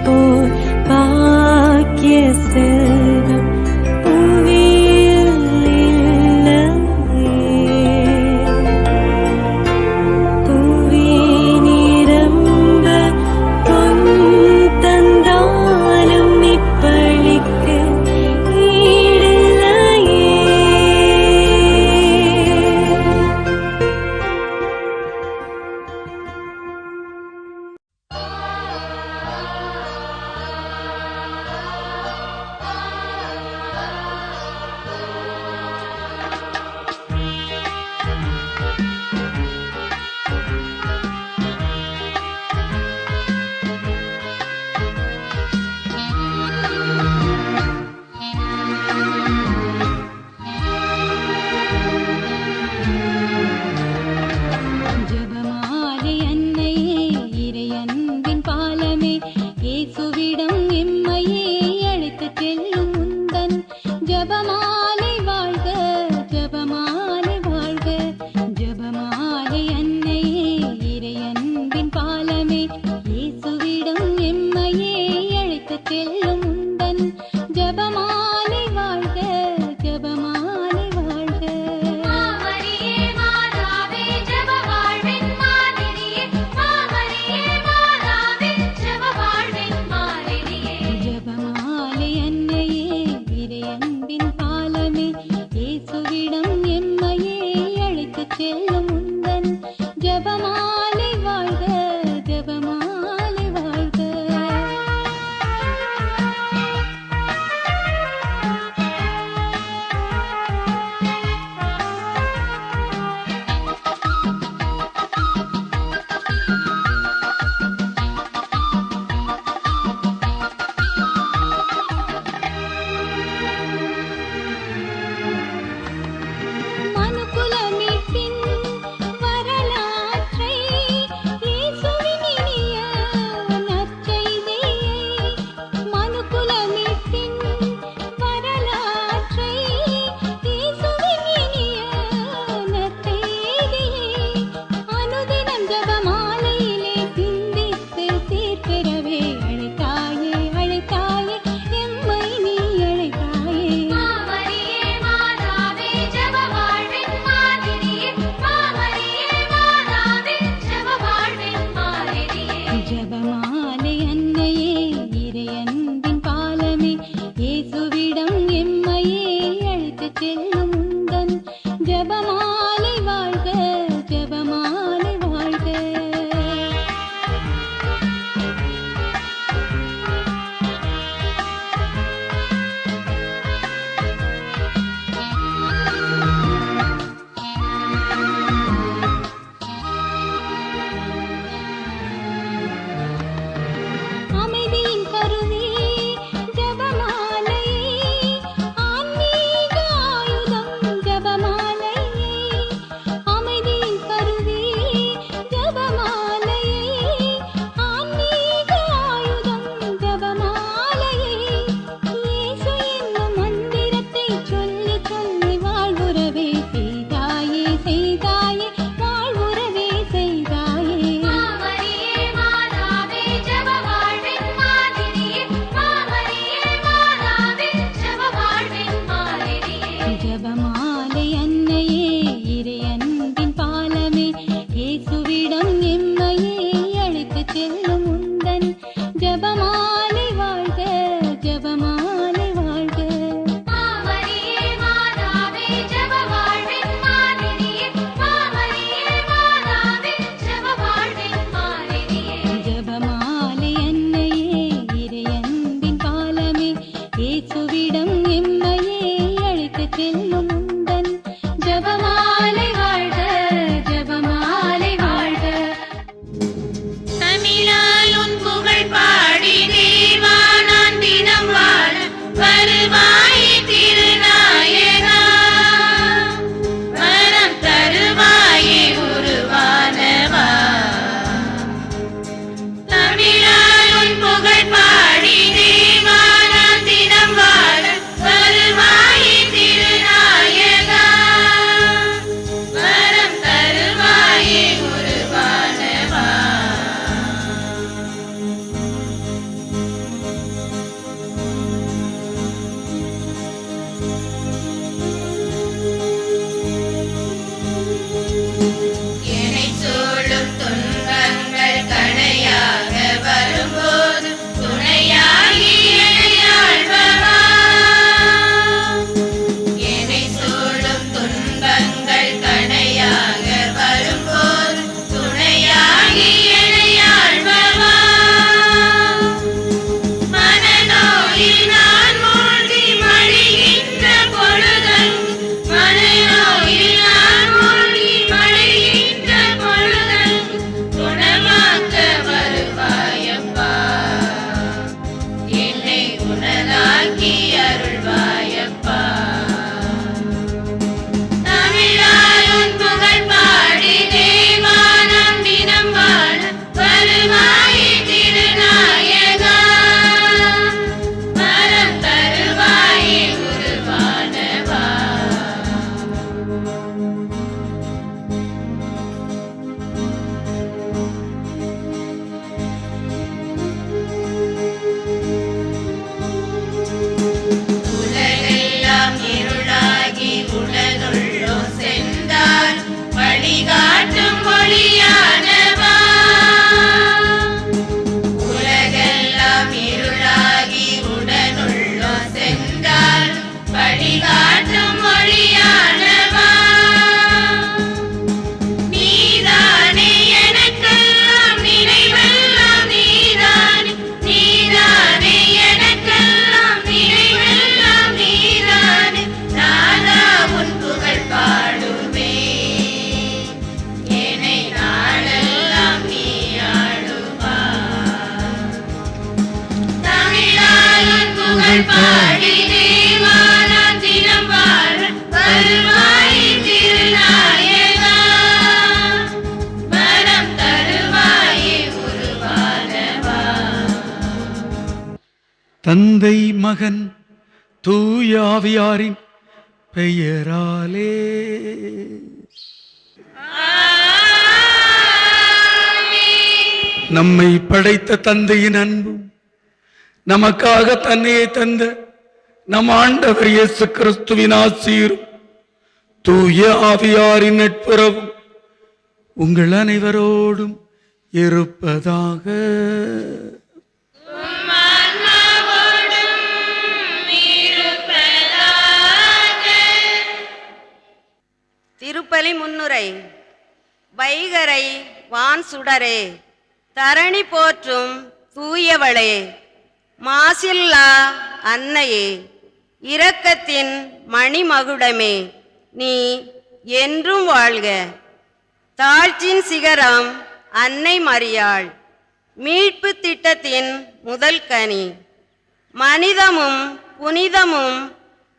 போர் பாக்கிய செல்வம் புவியில் இல்லையே. புவி நிரம்ப பொன் தந்தாலும் இப்பழிக்கு ஈடில்லையே. ஜெபமாலை அன்னையே இறையன்பின் பாலமே, இயேசுவிடம் எம்மையே அழைத்துச் செல்லும் உந்தன் ஜெபமாலை வாழ்க, ஜெபமாலை வாழ்க. ஜெபமாலை அன்னையே இறையன்பின் பாலமே, இயேசுவிடம் எம்மையே அழைத்துச் செல்லும் உந்தன் ஜெபமாலை வாழ்க, ஜெபமாலை வாழ்க. மாமரியே மாதாவே ஜெப வாழ்வின் மாதிரியே, மாமரியே மாதாவே ஜெப வாழ்வின் மாதிரியே. ஜெபமாலை அன்னையே இறையன்பின் பாலமே, இயேசுவிடம் எம்மையே அழைத்துச் செல்லும் உந்தன் ஜெபமாலை வாழ்க, ஜெபமாலை வாழ்க. மனுக்குல மீட்பின் வரலாற்றை, இயேசுவின் இனிய நற்செய்தியை. மனுக்குல மீட்பின் வரலாற்றை, இயேசுவின் இனிய நற்செய்தியை. அனுதினம் ஜெபமாலையிலே சிந்தித்து சீர்பெறவே அழைத்தாயே, அழைத்தாயே எம்மை நீ அழைத்தாயே. மாமரியே மாதாவே ஜெப வாழ்வின் மாதிரியே, மாமரியே மாதாவே ஜெப வாழ்வின் மாதிரியே. ஜெபமாலை அன்னையே இறையன்பின் பாலமே, இயேசுவிடம் எம்மையே அழைத்துச் செல்லும் உந்தன் ஜெபமாலை வாழ்க, ஜெபமாலை வாழ்க. அமைதியின் கருவி ஜெபமாலை, ஆன்மீக ஆயுதம் ஜெபமாலை. அமைதியின் கருவி ஜெபமாலை, ஆன்மீக ஆயுதம் ஜெபமாலை. இயேசு என்னும் மந்திரத்தை சொல்லி சொல்லி வாழ்வுறவே செய்தாயே, செய்தாயே வாழ்வுறவே செய்தாயே. மாமரியே மாதாவே ஜெப வாழ்வின் மாதிரியே, மாமரியே மாதாவே ஜெப வாழ்வின் மாதிரியே. ஜெபமாலை அன்னையே இறையன்பின் பாலமே, இயேசுவிடம் எம்மையே அழைத்துச் செல்லும் உந்தன் ஜெபமாலை வாழ்க, ஜெபமாலை வாழ்க. மாமரியே மாதாவே ஜெப வாழ்வின் மாதிரியே, மாமரியே மாதாவே ஜெப வாழ்வின் மாதிரியே. ஜெபமாலை அன்னையே இறையன்பின் பாலமே, இயேசுவிடம் எம்மையே அழைத்துச் செல்லும் உந்தன் ஜெபமாலை வாழ்க, ஜெபமாலை வாழ்க. தமிழால் உன் புகழ் பாடினே ஒளியானவா உலகெல்லாம் இருளாகி உடனுள்ளோ சென்றால் வழிகாட்டும் ஒளியானவா நீதானே எனக்கெல்லாம் நினைவெல்லாம் நீதானே நீதானே எனக்கெல்லாம் நினைவெல்லாம் நீதானே நானா உன் புகழ் பாடுவே என்னை நாளெல்லாம் நீ ஆளுவா தமிழால் உன் புகழ் பாடி தேவா நான் தினம் வாழ வருவாய் திருநாயகா வரம் தருவாயே உருவானவா தந்தை மகன் தூயாவியாரின் பெயராலே நம்மை படைத்த தந்தையின் அன்பும் நமக்காக தன்னையே தந்த நம் ஆண்டவர் இயேசு கிறிஸ்துவின் ஆசீரும் தூய ஆவியாரின் நட்புறவும் உங்கள் அனைவரோடும் இருப்பதாக. திருப்பலி முன்னுரை. வைகரை வான் சுடரே, தரணி போற்றும் தூயவளே, மாசில்லா அன்னையே, இரக்கத்தின் மணிமகுடமே, நீ என்றும் வாழ்க. தாழ்ச்சின் சிகரம் அன்னை மரியாள், மீட்பு திட்டத்தின் முதல் கனி, மனிதமும் புனிதமும்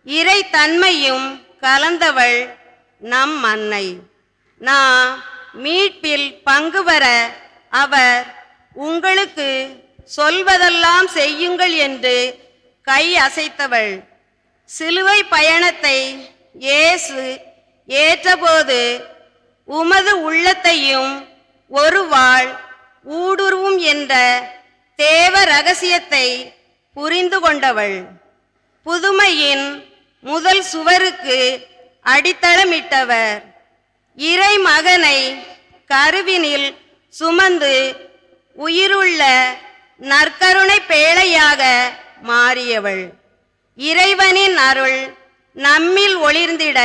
இறை தன்மையும் கலந்தவள் நம் அன்னை. நான் மீட்பில் பங்கு பெற அவர் உங்களுக்கு சொல்வதெல்லாம் செய்யுங்கள் என்று கை அசைத்தவள். சிலுவை பயணத்தை இயேசு ஏற்றபோது உமது உள்ளத்தையும் ஒரு வாழ் ஊடுருவும் என்ற தேவ ரகசியத்தை புரிந்து கொண்டவள். புதுமையின் முதல் சுவருக்கு அடித்தளமிட்டவர். இறை மகனை கருவினில் சுமந்து உயிருள்ள நற்கருணை பேழையாக மாறியவள். இறைவனின் அருள் நம்மில் ஒளிர்ந்திட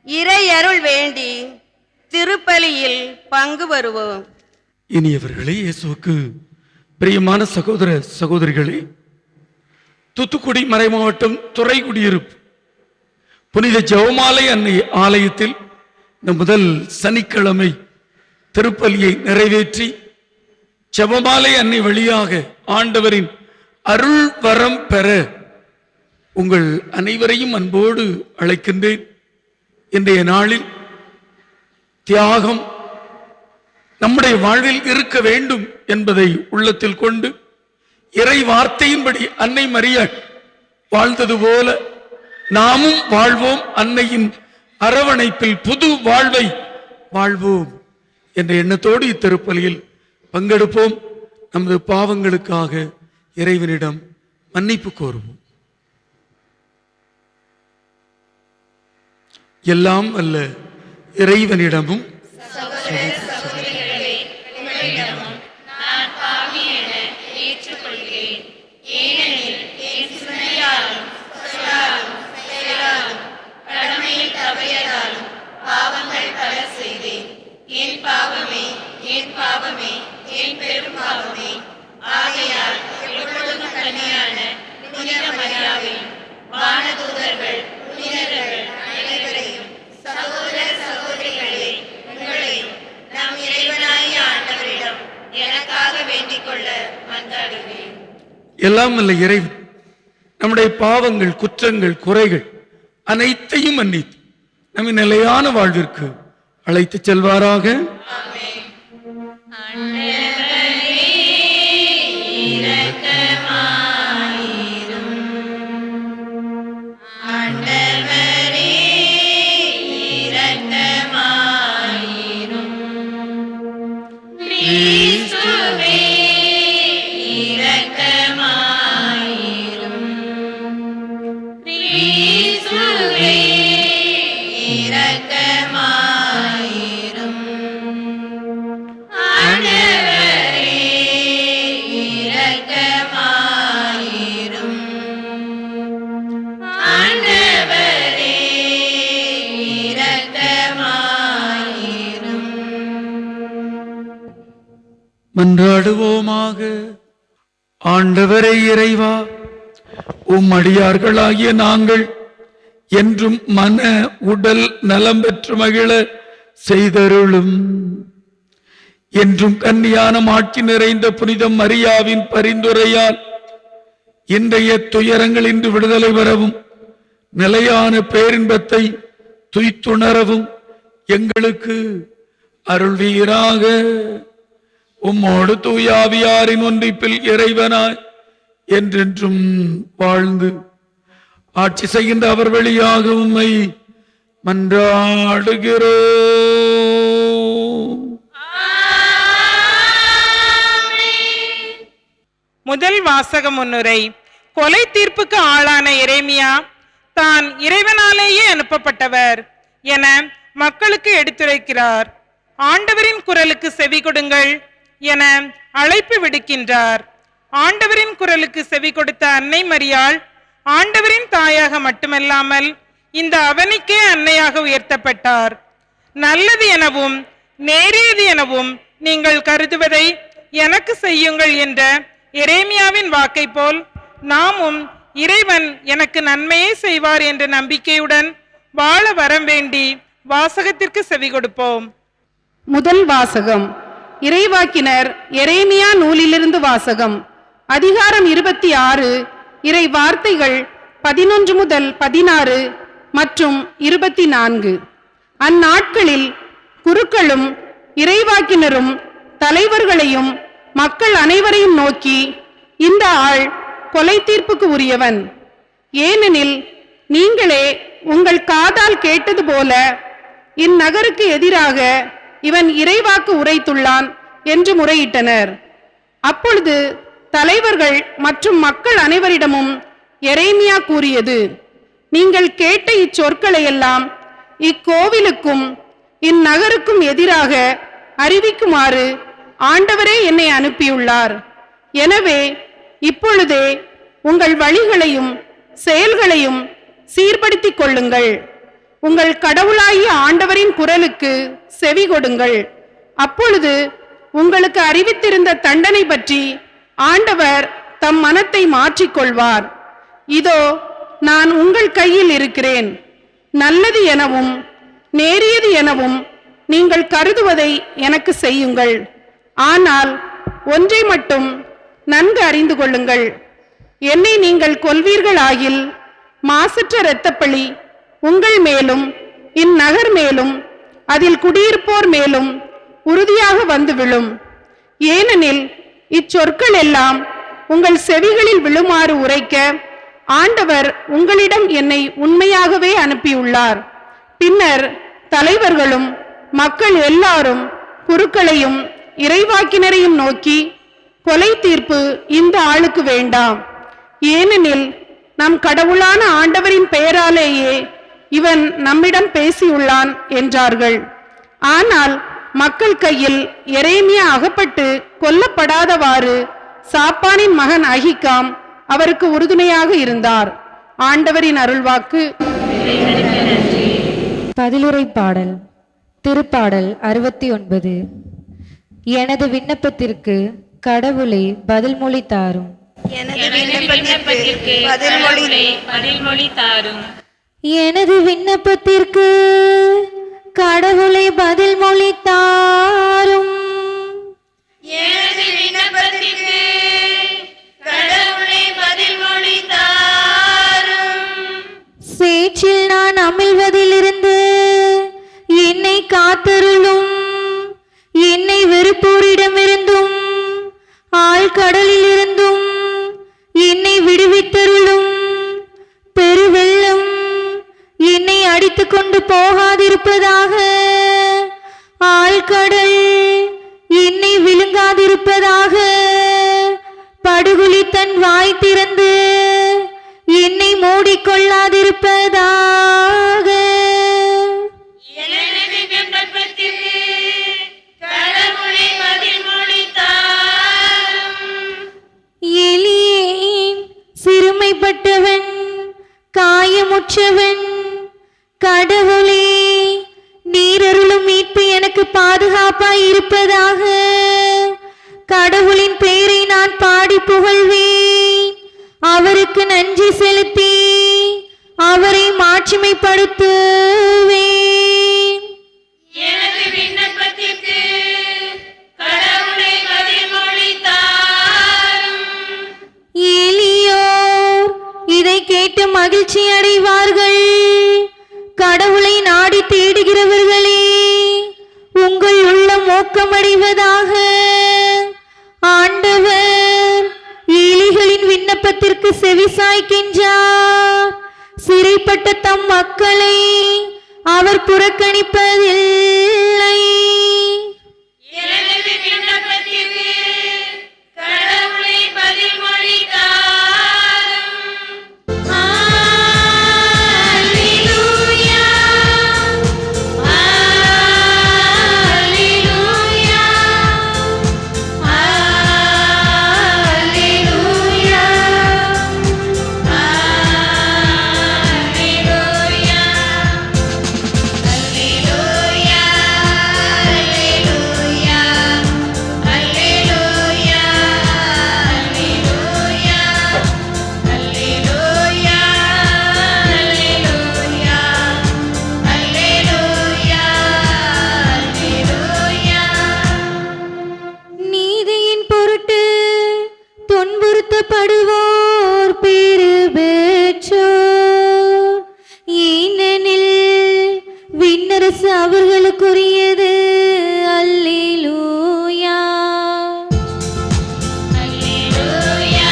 இறையருள் வேண்டி திருப்பலியில் பங்கு வருவோம். இனியவர்களே, இயேசுவுக்கு பிரியமான சகோதர சகோதரிகளே, தூத்துக்குடி மறைமாவட்டம் துறைக்குடியிருப்பு புனித ஜெபமாலை அன்னை ஆலயத்தில் இந்த முதல் சனிக்கிழமை திருப்பலியை நிறைவேற்றி ஜெபமாலை அன்னை வழியாக ஆண்டவரின் அருள் வரம் பெற உங்கள் அனைவரையும் அன்போடு அழைக்கின்றேன். இன்றைய நாளில் தியாகம் நம்முடைய வாழ்வில் இருக்க வேண்டும் என்பதை உள்ளத்தில் கொண்டு இறை வார்த்தையின்படி அன்னை மரியாள் வாழ்ந்தது போல நாமும் வாழ்வோம், அன்னையின் அரவணைப்பில் புது வாழ்வை வாழ்வோம் என்ற எண்ணத்தோடு இத்திருப்பலியில் பங்கெடுப்போம். நமது பாவங்களுக்காக இறைவனிடம் மன்னிப்பு கோருவோம். எல்லாம் அல்ல இறைவனிடமும் எல்லாம் அல்ல இறைவன் நம்முடைய பாவங்கள், குற்றங்கள், குறைகள் அனைத்தையும் மன்னித்து நம்மை நிலையான வாழ்விற்கு அழைத்து செல்வாராக. மன்றாடுவோமாக. ஆண்டவரை இறைவா, உம் அடியார்களாகிய நாங்கள் என்றும் மன உடல் நலம் பெற்று மகிழ செய்தருளும். என்றும் கன்னியான மாட்சி நிறைந்த புனித மரியாவின் பரிந்துரையால் இன்றைய துயரங்கள் இன்று விடுதலை பெறவும் நிலையான பேரின்பத்தை துய்த்துணரவும் எங்களுக்கு அருள்வீராக. உம்மோடு தூயாவியாரின் ஒன்றிப்பில் இறைவனாய் என்றென்றும் வாழ்ந்து ஆட்சி செய்கின்ற அவர் வழியாக உம்மை மன்றாடுகிறோம். முதல் வாசக முன்னுரை. கொலை தீர்ப்புக்கு ஆளான எரேமியா தான் இறைவனாலேயே அனுப்பப்பட்டவர் என மக்களுக்கு எடுத்துரைக்கிறார். ஆண்டவரின் குரலுக்கு செவி கொடுங்கள் என அழைப்பு விடுக்கின்றார். ஆண்டவரின் குரலுக்கு செவி கொடுத்த அன்னை மரியாள் ஆண்டவரின் தாயாக மட்டுமல்லாமல் இந்த அவனிக்கே அன்னையாக உயர்த்தப்பட்டார். நல்லது எனவும் நேரியது எனவும் நீங்கள் கருதுவதை எனக்கு செய்யுங்கள் என்ற எரேமியாவின் வாக்கை போல் நாமும் இறைவன் எனக்கு நன்மையே செய்வார் என்ற நம்பிக்கையுடன் வாழ வரம் வேண்டி வாசகத்திற்கு செவி கொடுப்போம். முதல் வாசகம். இறைவாக்கினர் எரேமியா நூலிலிருந்து வாசகம். அதிகாரம் 26, இறை வார்த்தைகள் 11 முதல் 16 மற்றும் 24. அந்நாட்களில் குருக்களும் இறைவாக்கினரும் தலைவர்களையும் மக்கள் அனைவரையும் நோக்கி, இந்த ஆள் கொலை தீர்ப்புக்கு உரியவன். ஏனெனில் நீங்களே உங்கள் காதால் கேட்டது போல இந்நகருக்கு எதிராக இவன் இறைவாக்கு உரைத்துள்ளான் என்று முறையிட்டனர். அப்பொழுது தலைவர்கள் மற்றும் மக்கள் அனைவரிடமும் எரேமியா கூறியது, நீங்கள் கேட்ட இச்சொற்களை எல்லாம் இக்கோவிலுக்கும் இந்நகருக்கும் எதிராக அறிவிக்குமாறு ஆண்டவரே என்னை அனுப்பியுள்ளார். எனவே இப்பொழுதே உங்கள் வழிகளையும் செயல்களையும் சீர்படுத்திக் கொள்ளுங்கள். உங்கள் கடவுளாகிய ஆண்டவரின் குரலுக்கு செவி கொடுங்கள். அப்பொழுது உங்களுக்கு அறிவித்திருந்த தண்டனை பற்றி ஆண்டவர் தம் மனத்தை மாற்றிக்கொள்வார். இதோ நான் உங்கள் கையில் இருக்கிறேன். நல்லது எனவும் நேரியது எனவும் நீங்கள் கருதுவதை எனக்கு செய்யுங்கள். ஆனால் ஒன்றை மட்டும் நன்கு அறிந்து கொள்ளுங்கள். என்னை நீங்கள் கொல்வீர்கள் ஆகில் மாசற்ற இரத்தப்பழி உங்கள் மேலும் இந்நகர் மேலும் அதில் குடியிருப்போர் மேலும் உறுதியாக வந்து விழும். ஏனெனில் இச்சொற்கள் எல்லாம் உங்கள் செவிகளில் விழுமாறு உரைக்க ஆண்டவர் உங்களிடம் என்னை உண்மையாகவே அனுப்பியுள்ளார். பின்னர் தலைவர்களும் மக்கள் எல்லாரும் குருக்களையும் இறைவாக்கினரையும் நோக்கி, கொலை தீர்ப்பு இந்த ஆளுக்கு வேண்டாம். ஏனெனில் நம் கடவுளான ஆண்டவரின் பெயராலேயே இவன் நம்மிடம் பேசியுள்ளான் என்றார்கள். ஆனால் மக்கள் கையில் எரேமியா அகப்பட்டு கொல்லப்படாதவாறு சாப்பானின் மகன் அகிகாம் அவருக்கு உறுதுணையாக இருந்தார். ஆண்டவரின் அருள்வாக்கு. பதிலுரை பாடல். திருப்பாடல் 69. எனது விண்ணப்பத்திற்கு கடவுளே பதில்மொழி தாரும். எனது விண்ணப்பத்திற்கு பதில்மொழி தாரும். எனது விண்ணப்பத்திற்கு கடவுளை பதில்மொழி தாரும். எனது விண்ணப்பத்திற்கு கடவுளே பதில்மொழி தாரும். சேற்றில் நான் அமிழ்வதிலிருந்து என்னை காத்தருளும். என்னை வெறுப்போரிடமிருந்தும் ஆழ்கடலில் இருந்தும் என்னை விடுவித்தருளும். பெருவெள்ளம் என்னை அடித்து கொண்டு போகாதிருப்பதாக. ஆழ்கடல் என்னை விழுங்காதிருப்பதாக. படுகுழி தன் வாய் திறந்து என்னை மூடிக்கொள்ளாதிருப்பதாக. எனது விண்ணப்பத்திற்கு கடவுளே பதில்மொழி தாரும். எளியேன், சிறுமைப்பட்டவன், காயமுற்றவன். கடவுளே, நீரருளும் மீட்பு எனக்கு பாதுகாப்பாய் இருப்பதாக. அவருக்கு நன்றி செலுத்தி அவரை மாட்சிமைப்படுத்துவேன். எனது விண்ணப்பத்திற்கு கடவுளை பதில்மொழி தாரும். எளியோர் இதை கேட்டு மகிழ்ச்சி அடைவார்கள். கடவுளை நாடி தேடுகிறவர்களே, உங்கள் உள்ளம் ஊக்கமடைவதாக. ஆண்டவர் ஏழைகளின் விண்ணப்பத்திற்கு செவிசாய்க்கின்றார். சிறைப்பட்ட தம் மக்களை அவர் புறக்கணிப்பதில்லை. எனது விண்ணப்பத்திற்கு கடவுளை பதில்மொழி தாரும். அல்லேலூயா, அல்லேலூயா, அல்லேலூயா, அல்லேலூயா, அல்லேலூயா, அல்லேலூயா, அல்லேலூயா, அல்லேலூயா, அல்லேலூயா, அல்லேலூயா. நீதியின் பொருட்டு துன்புறுத்தப்படுவோர் பேறு பெற்றோர், ஏனெனில் விண்ணரசு அவர்களுக்குரியது. அல்லேலூயா. அல்லேலூயா,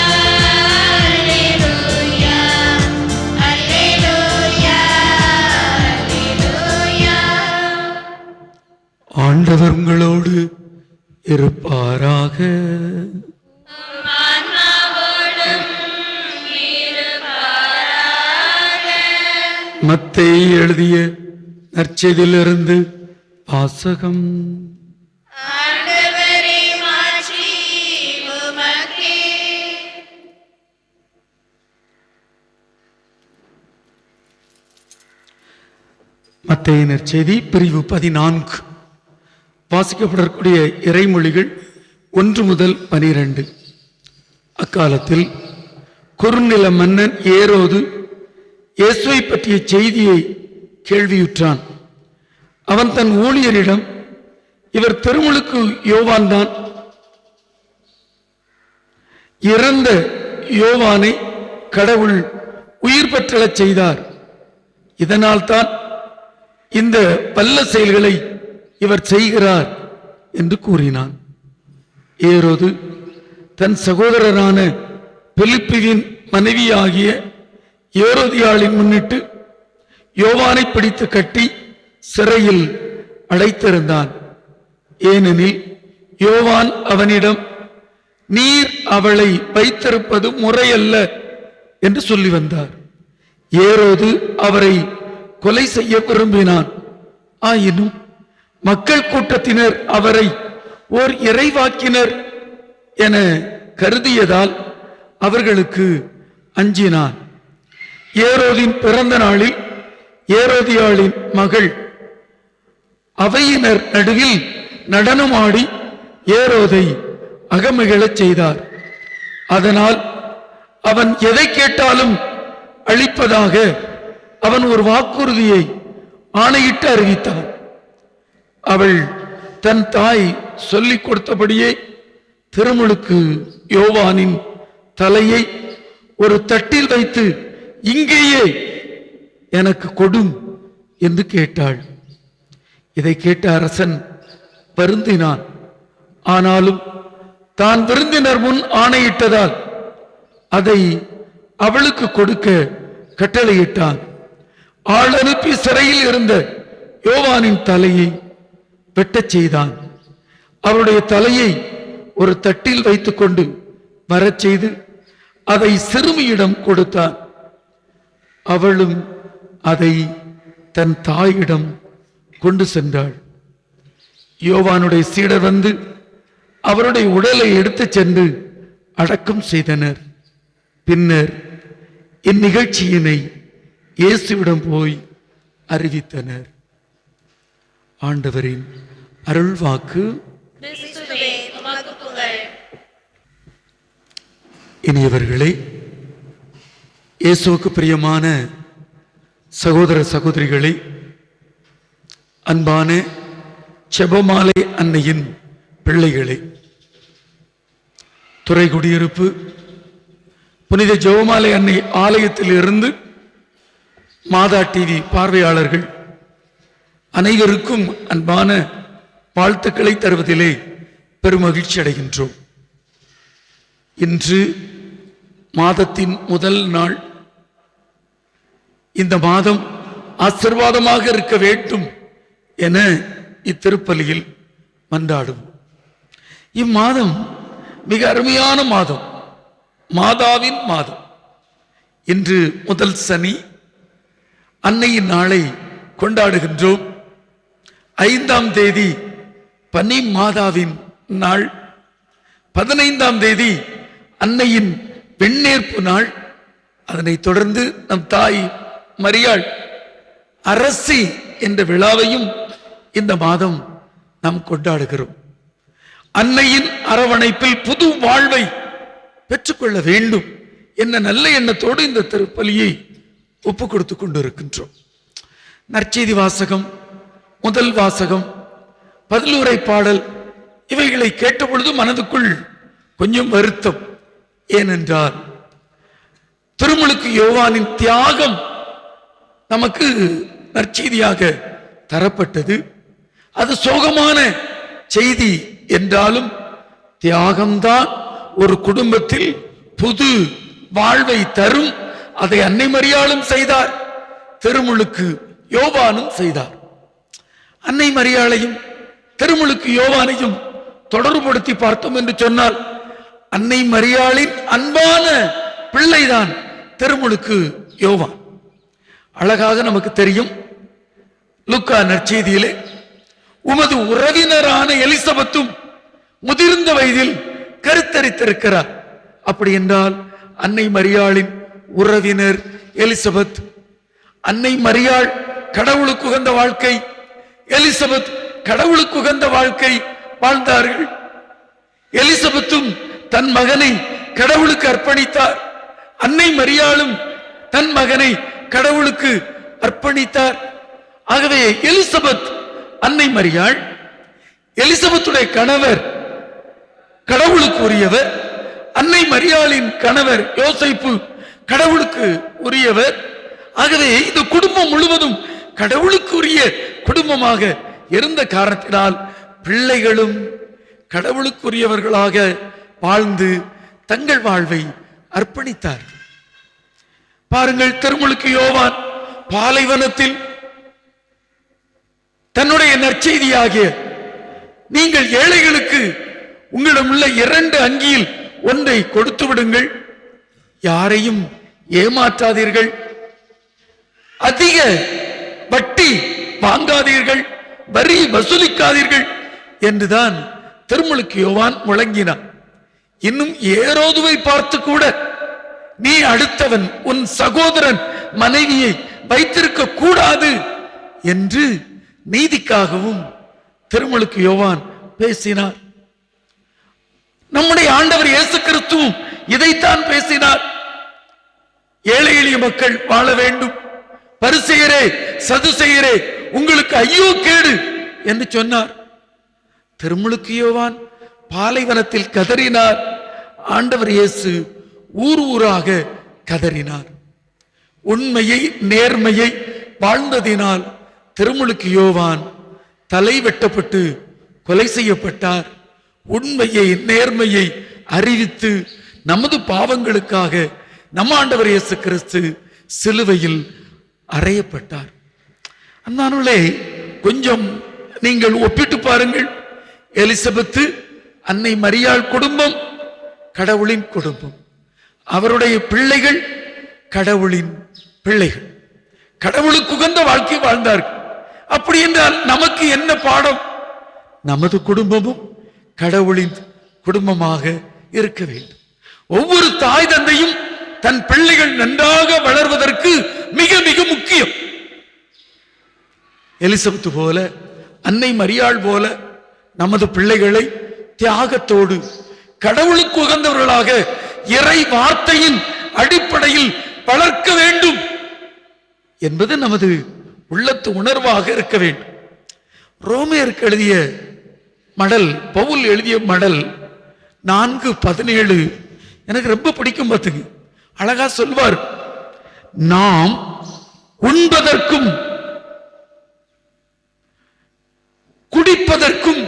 அல்லேலூயா, அல்லேலூயா, அல்லேலூயா. ஆண்டவர் உங்களோடு இருப்பாராக. மத்தேயு எழுதிய நற்செய்தியிலிருந்து வாசகம். ஆண்டவரே மாட்சி உமக்கே. மத்தேயு நற்செய்தி பிரிவு 14. வாசிக்கப்படக்கூடிய இறைமொழிகள் 1 முதல் 12. அக்காலத்தில் குறுநில மன்னன் ஏரோது இயேசுவை பற்றிய செய்தியை கேள்வியுற்றான். அவன் தன் ஊழியரிடம், இவர் திருமுழுக்கு யோவான்தான். இறந்த யோவானை கடவுள் உயிர் பெற்றச் செய்தார். இதனால்தான் இந்த வல்ல செயல்களை இவர் செய்கிறார் என்று கூறினான். ஏரோது தன் சகோதரரான பிலிப்புவின் மனைவியாகிய ஏரோதியாளின் முன்னிட்டு யோவானை பிடித்து கட்டி சிறையில் அடைத்திருந்தான். ஏனெனில் யோவான் அவனிடம், நீர் அவளை வைத்திருப்பது முறையல்ல என்று சொல்லி வந்தார். ஏரோது அவரை கொலை செய்ய விரும்பினான். ஆயினும் மக்கள் கூட்டத்தினர் அவரை ஓர் இறைவாக்கினர் என கருதியதால் அவர்களுக்கு அஞ்சினான். ஏரோதின் பிறந்த நாளில் ஏரோதியாளின் மகள் அவையினர் நடுவில் நடனமாடி ஏரோதை அகமகிழச் செய்தார். அதனால் அவன் எதை கேட்டாலும் அளிப்பதாக அவன் ஒரு வாக்குறுதியை ஆணையிட்டு அறிவித்தான். அவள் தன் தாய் சொல்லிக் கொடுத்தபடியே திருமுழுக்கு யோவானின் தலையை ஒரு தட்டில் வைத்து, இங்கேயே எனக்கு கொடும் என்று கேட்டாள். இதை கேட்ட அரசன் வருந்தினான். ஆனாலும் தான் விருந்தினர் முன் ஆணையிட்டதால் அதை அவளுக்கு கொடுக்க கட்டளையிட்டான். ஆள் அனுப்பி சிறையில் இருந்த யோவானின் தலையை வெட்டச் செய்தான். அவருடைய தலையை ஒரு தட்டில் வைத்துக் கொண்டு வரச் செய்து அதை சிறுமியிடம் கொடுத்தான். அவளும் அதை தன் தாயிடம் கொண்டு சென்றாள். யோவானுடைய சீடர் வந்து அவருடைய உடலை எடுத்துச் சென்று அடக்கம் செய்தனர். பின்னர் இந்நிகழ்ச்சியினை இயேசுவிடம் போய் அறிவித்தனர். ஆண்டவரின் அருள்வாக்கு. கிறிஸ்துவே உமக்கு புகழ். இனியவர்களே, இயேசுவுக்கு பிரியமான சகோதர சகோதரிகளே, அன்பான செபமாலை அன்னையின் பிள்ளைகளே, துறை குடியிருப்பு புனித ஜெபமாலை அன்னை ஆலயத்தில் இருந்து மாதா டிவி பார்வையாளர்கள் அனைவருக்கும் அன்பான வாழ்த்துக்களை தருவதிலே பெருமகிழ்ச்சி அடைகின்றோம். இன்று மாதத்தின் முதல் நாள். இந்த மாதம் ஆசீர்வாதமாக இருக்க வேண்டும் என இத்திருப்பலியில் மன்றாடும். இம்மாதம் மிக அருமையான மாதம், மாதாவின் மாதம். இன்று முதல் சனி, அன்னையின் நாளை கொண்டாடுகின்றோம். 5ஆம் தேதி பனி மாதாவின் நாள், 15ஆம் தேதி அன்னையின் வெண்ணேற்பு நாள். அதனைத் தொடர்ந்து நம் தாய் மரியாள் அரசி என்ற விழாவையும் இந்த மாதம் நாம் கொண்டாடுகிறோம். அன்னையின் அரவணைப்பில் புது வாழ்வை பெற்றுக்கொள்ள வேண்டும் என்ற நல்ல எண்ணத்தோடு இந்த திருப்பலியை ஒப்புக் கொடுத்து கொண்டிருக்கின்றோம். நற்செய்தி வாசகம், முதல் வாசகம், பதிலுரை பாடல் இவைகளை கேட்ட பொழுது மனதுக்குள் கொஞ்சம் வருத்தம். ஏனென்றால் திருமுழுக்கு யோவானின் தியாகம் நமக்கு நற்செய்தியாக தரப்பட்டது. அது சோகமான செய்தி என்றாலும் தியாகம்தான் ஒரு குடும்பத்தில் புது வாழ்வை தரும். அதை அன்னை மரியாளும் செய்தார், திருமுழுக்கு யோவானும் செய்தார். அன்னை மரியாளையும் திருமுழுக்கு யோவானையும் தொடர்புபடுத்தி பார்த்தோம் என்று சொன்னால், அன்னை மரியாளின் அன்பான பிள்ளைதான் திருமுழுக்கு யோவான். அழகாக நமக்கு தெரியும், லூக்கா நற்செய்தியிலே உமது உறவினரான எலிசபெத்தும் முதிர்ந்த வயதில் கருத்தரித்திருக்கிறார். அப்படி என்றால் அன்னை மரியாளின் உறவினர் எலிசபெத். அன்னை மரியாள் கடவுளுக்கு உகந்த வாழ்க்கை, எலிசபெத் கடவுளுக்கு உகந்த வாழ்க்கை வாழ்ந்தார்கள். எலிசபெத்தும் தன் மகனை கடவுளுக்கு அர்ப்பணித்தார். அன்னை மரியாளும் தன் மகனை கடவுளுக்கு அர்ப்பணித்தார். ஆகவே எலிசபெத், அன்னை மரியாள், எலிசபெத்துடைய கணவர் கடவுளுக்கு உரியவர், அன்னை மரியாளின் கணவர் யோசேப்பு கடவுளுக்கு உரியவர். ஆகவே இந்த குடும்பம் முழுவதும் கடவுளுக்கு உரிய குடும்பமாக இருந்த காரணத்தினால் பிள்ளைகளும் கடவுளுக்குரியவர்களாக வாழ்ந்து தங்கள் வாழ்வை அர்ப்பணித்தார். பாருங்கள், திருமுழுக்கு யோவான் பாலைவனத்தில் தன்னுடைய நற்செய்தியாகிய நீங்கள் ஏழைகளுக்கு உங்களிடமுள்ள 2 அங்கியில் ஒன்றை கொடுத்து விடுங்கள், யாரையும் ஏமாற்றாதீர்கள், அதிக வட்டி வாங்காதீர்கள், வரி வசூலிக்காதீர்கள் என்றுதான் திருமுழுக்கு யோவான் முழங்கினான். இன்னும் ஏரோதுவை பார்த்து கூட, நீ அடுத்தவன் உன் சகோதரன் மனைவியை வைத்திருக்க கூடாது என்று நீதிக்காகவும் திருமுழுக்கு யோவான் பேசினார். நம்முடைய ஆண்டவர் இயேசு கிறிஸ்துவும் இதைத்தான் பேசினார். ஏழை எளிய மக்கள் வாழ வேண்டும், பரிசேயரே சதுசேயரே உங்களுக்கு ஐயோ கேடு என்று சொன்னார். திருமுழுக்கு யோவான் பாலைவனத்தில் கதறினார், ஆண்டவர் இயேசு ஊர் ஊராக கதறினார். உண்மையை நேர்மையை வாழ்ந்ததினால் திருமுழுக்கு யோவான் தலை வெட்டப்பட்டு கொலை செய்யப்பட்டார். உண்மையை நேர்மையை அறிவித்து நமது பாவங்களுக்காக நம் ஆண்டவர் இயேசு கிறிஸ்து சிலுவையில் அறையப்பட்டார். அந்தானுள்ளே கொஞ்சம் நீங்கள் ஒப்பிட்டு பாருங்கள். எலிசபெத்து அன்னை மரியாள் குடும்பம் கடவுளின் குடும்பம், அவருடைய பிள்ளைகள் கடவுளின் பிள்ளைகள், கடவுளுக்கு உகந்த வாழ்க்கை வாழ்ந்தார்கள். அப்படி என்றால் நமக்கு என்ன பாடம்? நமது குடும்பமும் கடவுளின் குடும்பமாக இருக்க வேண்டும். ஒவ்வொரு தாய் தந்தையும் தன் பிள்ளைகள் நன்றாக வளர்வதற்கு மிக மிக முக்கியம். எலிசபெத்து போல, அன்னை மரியாள் போல நமது பிள்ளைகளை தியாகத்தோடு கடவுளுக்கு உகந்தவர்களாக இறை வார்த்தையின் அடிப்படையில் வளர்க்க என்பது நமது உள்ளத்து உணர்வாக இருக்க வேண்டும். ரோமையருக்கு எழுதிய மடல், பவுல் எழுதிய மடல் 4:17 எனக்கு ரொம்ப பிடிக்கும். பார்த்துங்க, அழகா சொல்வார், நாம் உண்பதற்கும் குடிப்பதற்கும்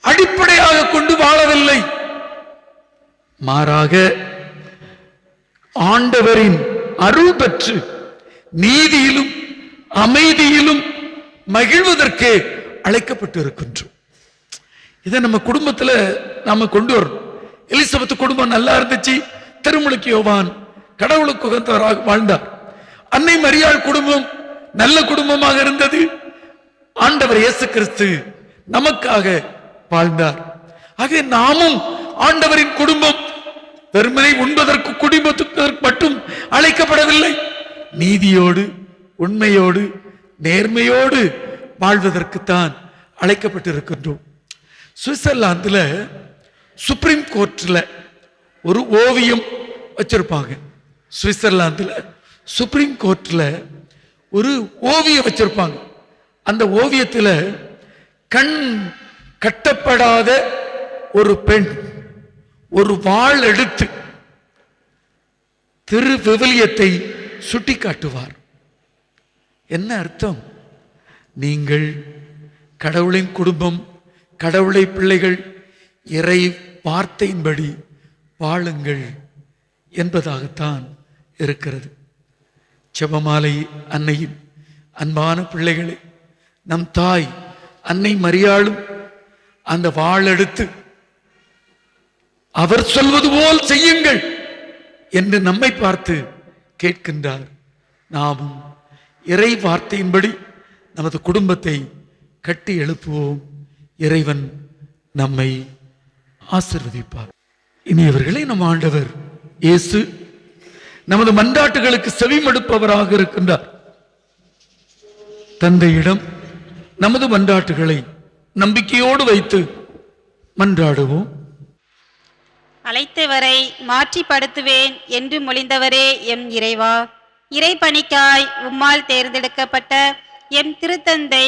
அடிப்படையாக கொண்டு வாழவில்லை, மாறாக ஆண்டவரின் அருள் பெற்று நீதியிலும் அமைதியிலும் மகிழ்வதற்கு அழைக்கப்பட்டு இருக்கின்றோம். இதை நம்ம குடும்பத்துல நாம கொண்டு வரணும். எலிசபெத் குடும்பம் நல்லா இருந்துச்சு, திருமுழுக்கு யோவான் கடவுளுக்கு உகந்தவராக வாழ்ந்தார். அன்னை மரியாள் குடும்பம் நல்ல குடும்பமாக இருந்தது, ஆண்டவர் இயேசு கிறிஸ்து நமக்காக வாழ்ந்தார். ஆக நாமும் ஆண்டவரின் குடும்பம் வெறுமனை உண்பதற்கு குடிப்பதற்கு மட்டும் அழைக்கப்படவில்லை, நீதியோடு உண்மையோடு நேர்மையோடு வாழ்வதற்குத்தான் அழைக்கப்பட்டிருக்கின்றோம். சுவிட்சர்லாந்துல சுப்ரீம் கோர்ட்ல ஒரு ஓவியம் வச்சிருப்பாங்க. சுவிட்சர்லாந்துல சுப்ரீம் கோர்ட்ல ஒரு ஓவியம் வச்சிருப்பாங்க. அந்த ஓவியத்துல கண் கட்டப்படாத ஒரு பெண் ஒரு வாள் எடுத்து திருவிவிலியத்தை சுட்டி காட்டுவார். என்ன அர்த்தம்? நீங்கள் கடவுளின் குடும்பம், கடவுளை பிள்ளைகள், இறை வார்த்தையின்படி வாழுங்கள் என்பதாகத்தான் இருக்கிறது. ஜெபமாலை அன்னையின் அன்பான பிள்ளைகளை, நம் தாய் அன்னை மரியாளும் அந்த வாளெடுத்து அவர் சொல்வது போல் செய்யுங்கள் என்று நம்மை பார்த்து கேட்கின்றார். நாமும் இறை வார்த்தையின்படி நமது குடும்பத்தை கட்டி எழுப்புவோம். இறைவன் நம்மை ஆசீர்வதிப்பார். இனியவர்களே, நம் ஆண்டவர் இயேசு நமது மன்றாட்டுகளுக்கு செவிமடுப்பவராக இருக்கின்றார். தந்தையிடம் நமது மன்றாட்டுகளை நம்பிக்கையோடு வைத்து மன்றாடுவோம். அழைத்தவரை மாற்றிப்படுத்துவேன் என்று மொழிந்தவரே எம் இறைவா, இறை பணிக்காய் உம்மால் தேர்ந்தெடுக்கப்பட்ட எம் திருத்தந்தை,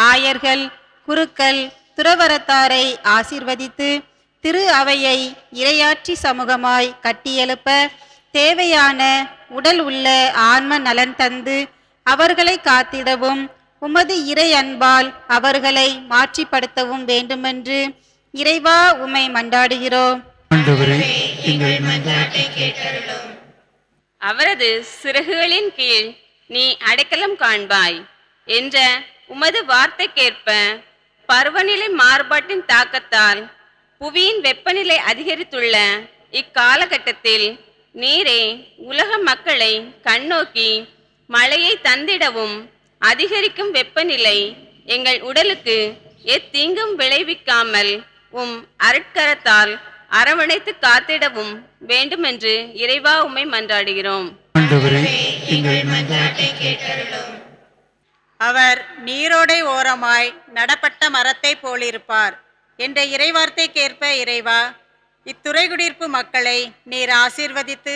ஆயர்கள், குருக்கள், துறவரத்தாரை ஆசீர்வதித்து திரு அவையை இறையாட்சி சமூகமாய் கட்டியெழுப்ப தேவையான உடல் உள்ள ஆன்ம நலன் தந்து அவர்களை காத்திடவும் உமது இறை அன்பால் அவர்களை மாற்றிப்படுத்தவும் வேண்டுமென்று இறைவா உம்மை மன்றாடுகிறோம். அவரது சிறகுகளின் கீழ் நீ அடைக்கலம் காண்பாய் என்ற உமது வார்த்தைக்கேற்ப பருவநிலை மாறுபாட்டின் தாக்கத்தால் புவியின் வெப்பநிலை அதிகரித்துள்ள இக்காலகட்டத்தில் நீரே உலக மக்களை கண்ணோக்கி மழையை தந்திடவும் அதிகரிக்கும் வெப்பநிலை எங்கள் உடலுக்கு எத்தீங்கும் விளைவிக்காமல் உம் அருட்கரத்தால் அரவணைத்து காத்திடவும் வேண்டுமென்று இறைவா உம்மை மன்றாடுகிறோம். அவர் நீரோடை ஓரமாய் நடப்பட்ட மரத்தை போலிருப்பார் என்ற இறைவார்த்தைக்கேற்ப இறைவா, இத்துறைகுடியிருப்பு மக்களை நீர் ஆசீர்வதித்து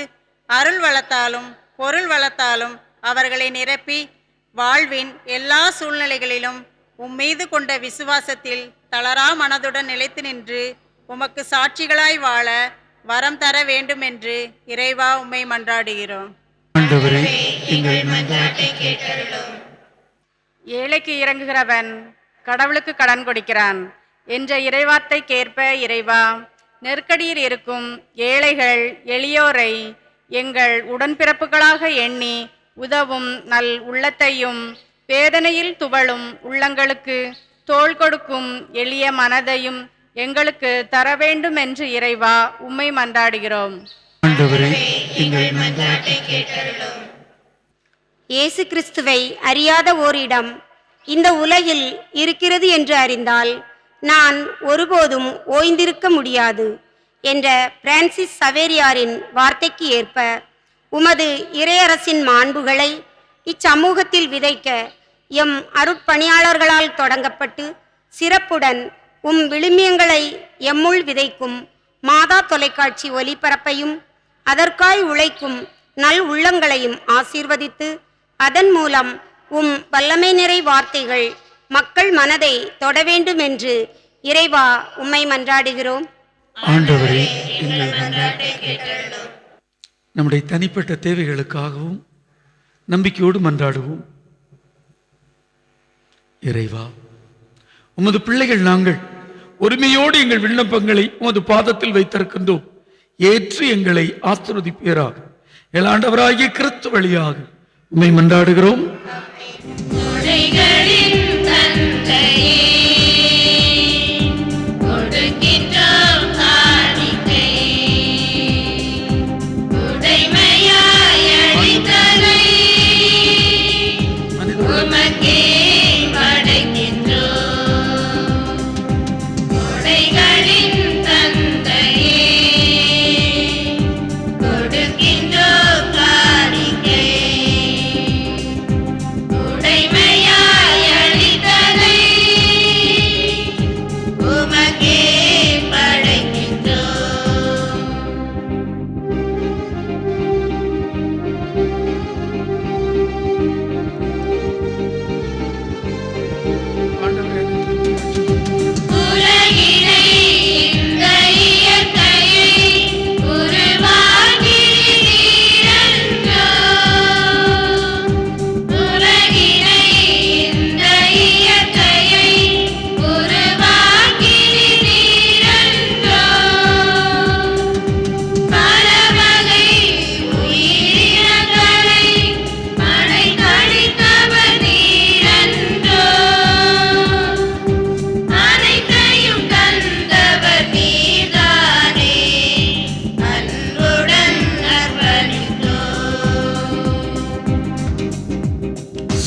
அருள் வளத்தாலும் பொருள் வளத்தாலும் அவர்களை நிரப்பி வாழ்வின் எல்லா சூழ்நிலைகளிலும் உம்மீது கொண்ட விசுவாசத்தில் தளரா மனதுடன் நிலைத்து நின்று உமக்கு சாட்சிகளாய் வாழ வரம் தர வேண்டும் என்று இறைவா உம்மை மன்றாடுகிறோம். ஏழைக்கு இறங்குகிறவன் கடவுளுக்கு கடன் கொடுக்கிறான் என்ற இறைவார்த்தைக்கேற்ப இறைவா, நெருக்கடியில் இருக்கும் ஏழைகள் எளியோரை எங்கள் உடன்பிறப்புகளாக எண்ணி உதவும் நல் உள்ளத்தையும் வேதனையில் துவளும் உள்ளங்களுக்கு தோள் கொடுக்கும் எளிய மனதையும் எங்களுக்கு தர வேண்டும் என்று இறைவா உம்மை மன்றாடுகிறோம். இயேசு கிறிஸ்துவை அறியாத ஓரிடம் இந்த உலகில் இருக்கிறது என்று அறிந்தால் நான் ஒருபோதும் ஓய்ந்திருக்க முடியாது என்ற பிரான்சிஸ் சவேரியாரின் வார்த்தைக்கு ஏற்ப உமது இறையரசின் மாண்புகளை இச்சமூகத்தில் விதைக்க எம் அருட்பணியாளர்களால் தொடங்கப்பட்டு சிறப்புடன் உம் விழுமியங்களை எம்முள் விதைக்கும் மாதா தொலைக்காட்சி ஒலிபரப்பையும் அதற்காய் உழைக்கும் நல் உள்ளங்களையும் ஆசீர்வதித்து அதன் மூலம் உம் வல்லமை நிறை வார்த்தைகள் மக்கள் மனதை தொட வேண்டும் என்று இறைவா உம்மை மன்றாடுகிறோம். ஆண்டவரே, எங்கள் மன்றாட்டை கேட்டருளும். நம்முடைய தனிப்பட்ட தேவைகளுக்காகவும் நம்பிக்கையோடு மன்றாடுவோம். இறைவா, உமது பிள்ளைகள் நாங்கள் உரிமையோடு எங்கள் விண்ணப்பங்களை உமது பாதத்தில் வைத்திருக்கின்றோம். ஏற்று எங்களை ஆசீர்வதிப்பீராக. ஆண்டவராகிய கிறிஸ்து வழியாக உம்மை மன்றாடுகிறோம்.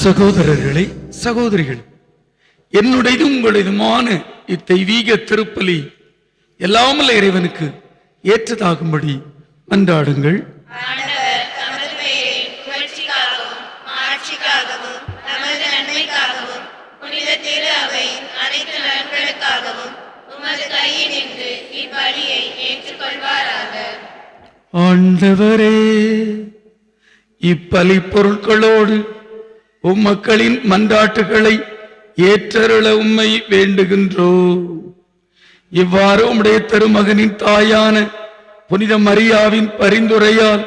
சகோதரர்களே, சகோதரிகள், என்னுடையது உங்களுடையதுமான இத்தெய்வீக திருப்பலி எல்லாமல்ல இறைவனுக்கு ஏற்றதாகும்படி மன்றாடுங்கள். ஆண்டவரே, இப்பலி பொருட்களோடு உம்மக்களின் மன்றாட்டுகளை ஏற்றருள உம்மை வேண்டுகின்றோம். இவ்வாறு உம்முடைய திருமகனின் தாயான புனித மரியாவின் பரிந்துரையால்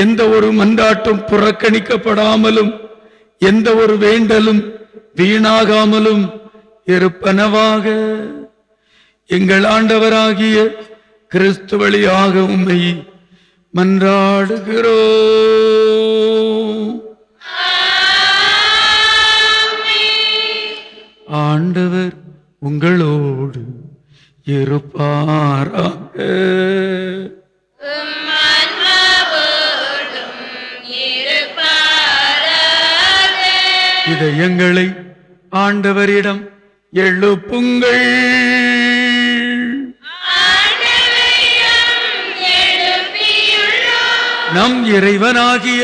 எந்த ஒரு மன்றாட்டும் புறக்கணிக்கப்படாமலும் எந்த ஒரு வேண்டலும் வீணாகாமலும் இருப்பனவாக. எங்கள் ஆண்டவராகிய கிறிஸ்து வழியாக உம்மை மன்றாடுகிறோம். ஆண்டவர் உங்களோடு இருப்பாராக. இதயங்களை ஆண்டவரிடம் எழுப்புங்கள். நம் இறைவனாகிய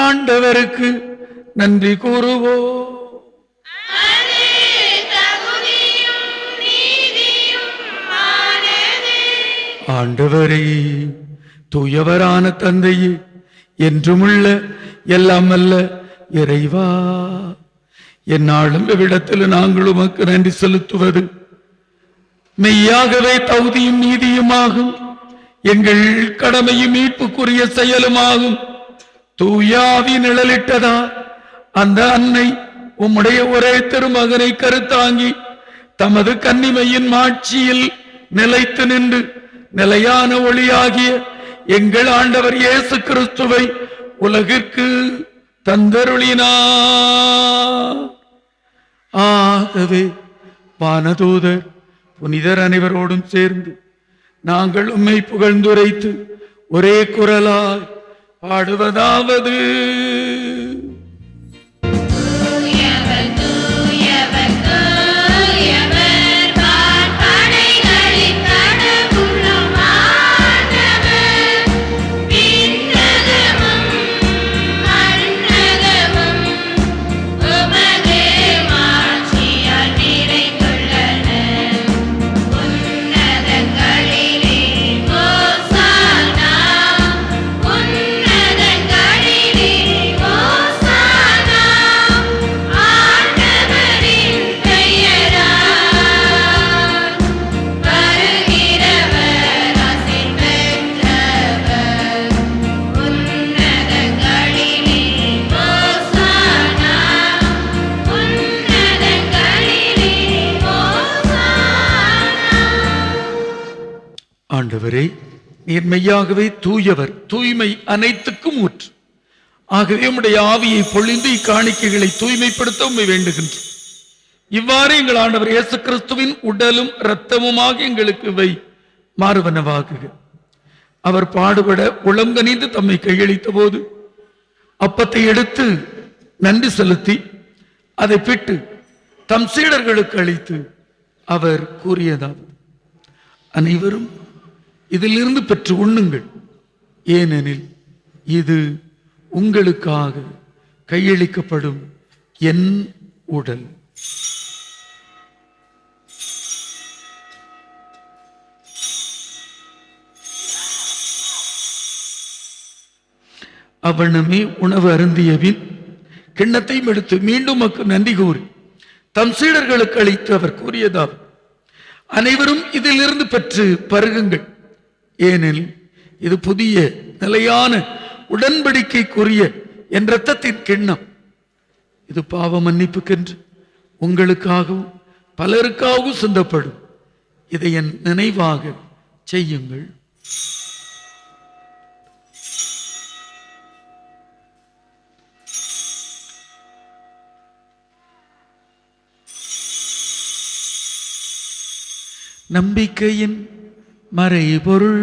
ஆண்டவருக்கு நன்றி கூறுவோம். ஆண்டவரே, தூயவரான தந்தையே, என்றுமுள்ள எல்லாம் அல்ல இறைவா, என்னாலும் இவ்விடத்தில் நாங்கள் உமக்கு நன்றி செலுத்துவது மெய்யாகவே தகுதியும் நீதியுமாகும். எங்கள் கடமையும் மீட்புக்குரிய செயலுமாகும். தூயாவி நிழலிட்டதா அந்த அன்னை உம்முடைய ஒரே திருமகனை கருத்தாங்கி தமது கன்னிமையின் மாட்சியில் நிலைத்து நின்று நிலையான ஒளியாகிய எங்கள் ஆண்டவர் இயேசு கிறிஸ்துவை உலகிற்கு தந்தருளினார். ஆகவே வானதூதர் புனிதர் அனைவரோடும் சேர்ந்து நாங்கள் உம்மை புகழ்ந்துரைத்து ஒரே குரலாய் பாடுவதாவது: Oh ஆண்டவரே, நீர் மெய்யாகவே தூயவர், தூய்மை அனைத்துக்கும் ஊற்று. ஆகவே உம்முடைய ஆவியை பொழிந்து இக்காணிக்கைகளை தூய்மைப்படுத்த உம்மை வேண்டுகின்றோம். இவ்வாறு எங்கள் ஆண்டவர் இயேசு கிறிஸ்துவின் உடலும் இரத்தமுமாக எங்களுக்கு இவை மாறுவனவாகுக. அவர் பாடுபட உளங்கனிந்து தம்மை கையளித்த போது அப்பத்தை எடுத்து நன்றி செலுத்தி அதை பிட்டு தம் சீடர்களுக்கு அளித்து அவர் கூறியதாவது: அனைவரும் இதிலிருந்து பெற்று உண்ணுங்கள், ஏனெனில் இது உங்களுக்காக கையளிக்கப்படும் என் உடல். அவ்வண்ணமே உணவு அருந்தியபின் கிண்ணத்தையும் எடுத்து மீண்டும் நன்றி கூறி தம் சீடர்களுக்கு அளித்து அவர் கூறியதாவது: அனைவரும் இதிலிருந்து பெற்று பருகுங்கள், ஏனெனில் இது புதிய நிலையான உடன்படிக்கைக்குரிய என் இரத்தத்தின் கிண்ணம். இது பாவ மன்னிப்புக்கென்று உங்களுக்காகவும் பலருக்காகவும் சிந்தப்படும். இதை என் நினைவாக செய்யுங்கள். நம்பிக்கையின் மறைபொருள்.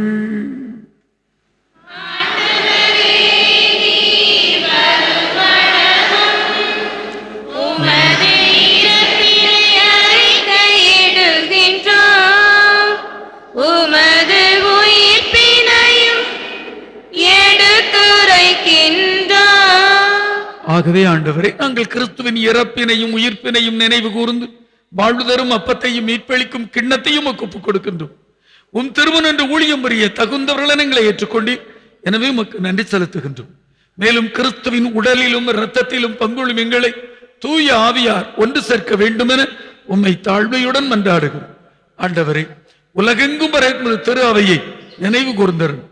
ஆகவே ஆண்டவரே, நாங்கள் கிறிஸ்துவின் இறப்பினையும் உயிர்ப்பினையும் நினைவு கூர்ந்து வாழ்வு தரும் அப்பத்தையும் மீட்பளிக்கும் கிண்ணத்தையும் ஒப்புக் கொடுக்கின்றோம். உம் திருமணம் என்று ஊழியம் புரிய தகுந்தவர்கள் எங்களை ஏற்றுக்கொண்டீர். எனவே உமக்கு நன்றி செலுத்துகின்றோம். மேலும் கிறிஸ்துவின் உடலிலும் இரத்தத்திலும் பங்குள்ளும் எங்களை தூய ஆவியார் ஒன்று சேர்க்க வேண்டும் என உம்மை தாழ்மையுடன் மன்றாடுகிறோம். ஆண்டவரே, உலகெங்கும் பரவும் திரு அவையை நினைவு கூர்ந்தரும்.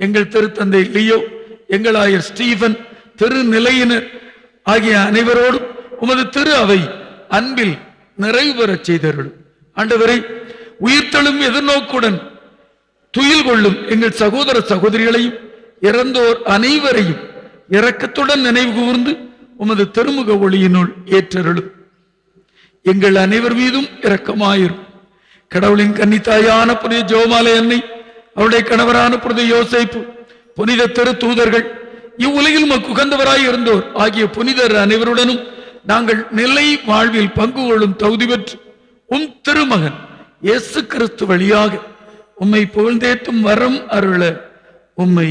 எங்கள் திருத்தந்தை லியோ, எங்கள் ஆயர் ஸ்டீபன், திரு நிலையினர் ஆகிய அனைவரோடும் உமது திரு அவை அன்பில் நிறைவு பெறச் செய்தருளும். ஆண்டவரை, உயிர்த்தெழும் எதிர்நோக்குடன் துயில் கொள்ளும் எங்கள் சகோதர சகோதரிகளையும் இறந்தோர் அனைவரையும் இரக்கத்துடன் நினைவு கூர்ந்து உமது திருமுக ஒளியினுள் ஏற்றருளும். எங்கள் அனைவர் மீதும் இரக்கமாயிரும். கடவுளின் கன்னித்தாயான புனித ஜெபமாலை அன்னை, அவருடைய கணவரான புனித யோசேப்பு, புனித திரு தூதர்கள், இவ்வுலகில் உமக்கு உகந்தவராய் இருந்தோர் ஆகிய புனிதர் அனைவருடனும் நாங்கள் நிலை வாழ்வில் பங்கு கொள்ளும் தகுதி பெற்று உம் திருமகன் இயேசு கிறிஸ்து வழியாக உம்மை புகழ்ந்தேத்தும் வரம் அருள உம்மை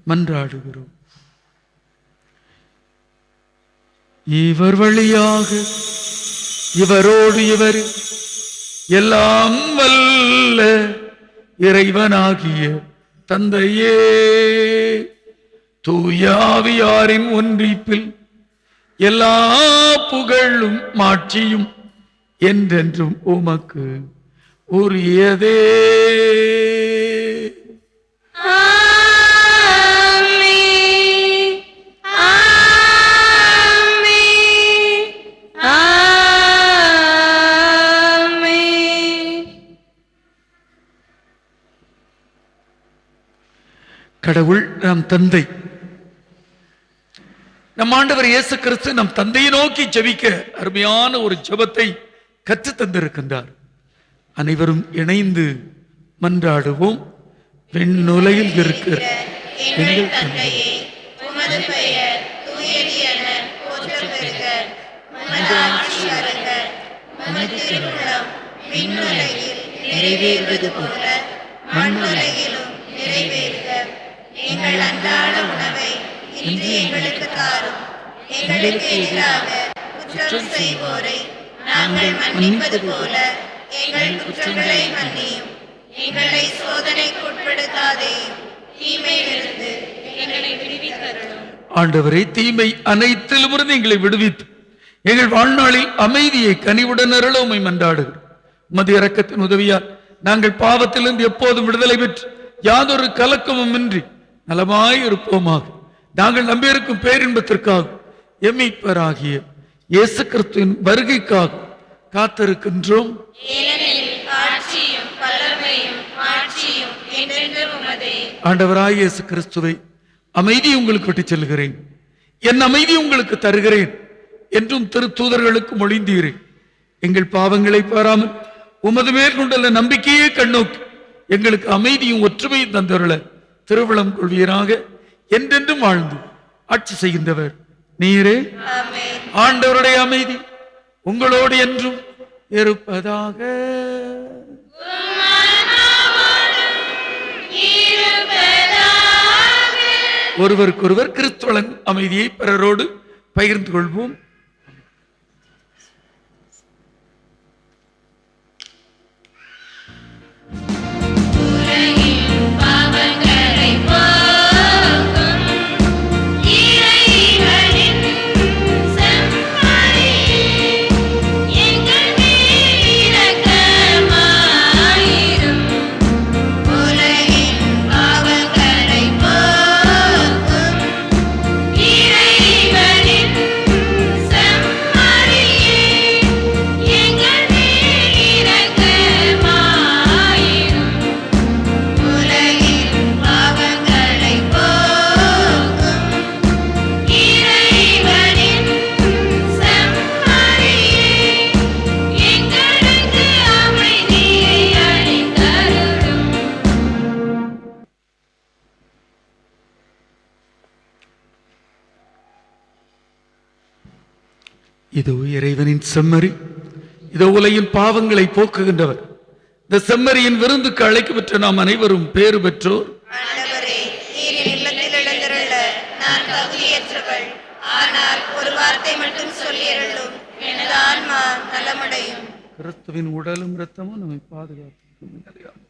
மன்றாடுகிறோம். இவர் வழியாக இவரோடு இவர் எல்லாம் வல்ல இறைவனாகிய தந்தையே, தூய ஆவியாரின் ஒன்றிப்பில் எல்லா புகழும் மாட்சியும் என்றென்றும் உமக்கு உரியதே. கடவுள் நம் தந்தை, நம் ஆண்டவர் இயேசு கிறிஸ்து நம் தந்தையை நோக்கி ஜெபிக்க அருமையான ஒரு ஜெபத்தை கற்று தந்திருக்கின்றார். அனைவரும் இணைந்து மன்றாடுவோம். விண்ணுலகில் இருக்கிற எங்கள் தந்தையே, உமது பெயர் தூயது என போற்றப் பெறுக. உமது ஆட்சி வருக. உமது திருவுளம் விண்ணுலகில் நிறைவேறுவது போல மண்ணுலகிலும் நிறைவேறுக. எங்கள் அன்றாட உணவை இன்று எங்களுக்கு தாரும். எங்களுக்கு எதிராக குற்றம் செய்வோரை நாங்கள் மன்னிப்பது போல எங்கள் குற்றங்களை மன்னியும். எங்களை சோதனைக்கு உட்படுத்தாதேயும், தீமையிலிருந்து எங்களை விடுவித்தருளும். ஆண்டவரே, தீமை அனைத்திலுமிருந்து எங்களை விடுவித்து எங்கள் வாழ்நாளில் அமைதியை கனிவுடன் அருள உம்மை மன்றாடுகிறோம். உமது இரக்கத்தின் உதவியால் நாங்கள் பாவத்திலிருந்து எப்போதும் விடுதலை பெற்று யாதொரு கலக்கமும் இன்றி நலமாய் இருப்போமாக. நாங்கள் நம்பியிருக்கும் பேரின்பத்திற்காக எம்மீட்பராகிய இயேசு கிறிஸ்துவின் வருகைக்காக காத்திருக்கின்றோம். ஆண்டவராய் இயேசு கிறிஸ்துவை அமைதி உங்களுக்கு விட்டுச் செல்கிறேன், என் அமைதி உங்களுக்கு தருகிறேன் என்றும் திருத்தூதர்களுக்கு மொழிந்தீரே. எங்கள் பாவங்களை பாராமல் உமது மேற்கொண்டுள்ள நம்பிக்கையே கண்ணோக்கி எங்களுக்கு அமைதியும் ஒற்றுமையும் தந்தருள திருவிழம் கொள்வீராக. என்றென்றும் வாழ்ந்து ஆட்சி செய்கின்றவர் நீரே. ஆண்டவருடைய அமைதி உங்களோடு என்றும் இருப்பதாக. ஒருவருக்கொருவர் கிறிஸ்துவ அமைதியை பிறரோடு பகிர்ந்து கொள்வோம். இதோ இறைவனின் செம்மறி, இதோ உலகின் பாவங்களை போக்குகின்றவர். இந்த செம்மறியின் விருந்துக்கு அழைக்கப்பெற்ற நாம் அனைவரும் பேறு பெற்றோர். நான் தகுதியற்றவள், ஆனால் ஒரு வார்த்தை மட்டும் சொல்லியருளும், எனது ஆன்மா நலமடையும். கிறிஸ்துவின் உடலும் இரத்தமும் நம்மை பாதுகாப்பு. தருவாய்.